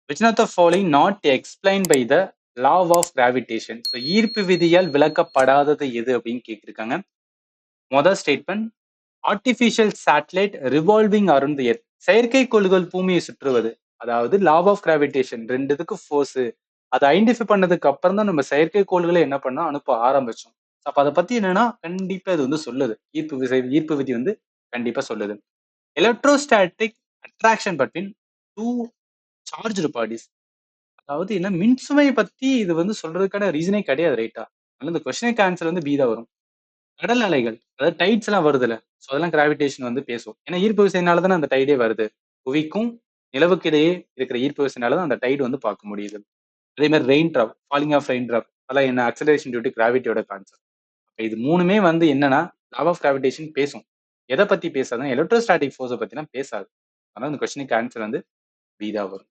which not the following not explained by the law of gravitation. So ஈர்ப்பு விதியால் விளக்கப்படாதது எது அப்படின்னு கேட்டிருக்காங்க. முதல் statement, artificial satellite revolving around the earth. செயற்கைக்கோள்கள் பூமியை சுற்றுவது, அதாவது லா ஆஃப் கிராவிடேஷன் ரெண்டுத்துக்கு ஃபோர்ஸ் அதை ஐடென்டிஃபை பண்ணதுக்கு அப்புறம் தான் நம்ம செயற்கைக்கோள்களை என்ன பண்ணோம், அனுப்ப ஆரம்பிச்சோம். அப்ப அதை பத்தி என்னன்னா கண்டிப்பா இது வந்து சொல்லுது, ஈர்ப்பு விதி வந்து கண்டிப்பா சொல்லுது. Electrostatic attraction between two charged bodies, அதாவது என்ன மின்சுமையை பத்தி இது வந்து சொல்றதுக்கான ரீசனே கிடையாது, ரைட்டா? அதனால இந்த கொஸ்டினுக்கு ஆன்சர் வந்து பி தான் வரும். கடல் அலைகள், அதாவது டைட்ஸ் எல்லாம் வருதுல்ல, ஸோ அதெல்லாம் கிராவிடேஷன் வந்து பேசும். ஏன்னா ஈர்ப்பு விசையினால தானே அந்த டைடே வருது. புவிக்கும் நிலவுக்கு இடையே இருக்கிற ஈர்ப்பு விசையினால தான் அந்த டைடு வந்து பார்க்க முடியுது. அதே மாதிரி rain drop, falling of rain drop, அதெல்லாம் என்ன அக்சலரேஷன் டியூ டு கிராவிட்டியோட கான்செப்ட். இது மூணுமே வந்து என்னன்னா லா ஆஃப் கிராவிடேஷன் பேசும். எதை பத்தி பேசாதுன்னா எலக்ட்ரோஸ்டாட்டிக் ஃபோர்ஸை பத்திலாம் பேசாது. அதனால இந்த கொஸ்டினுக்கு ஆன்சர் வந்து பி தான் வரும்.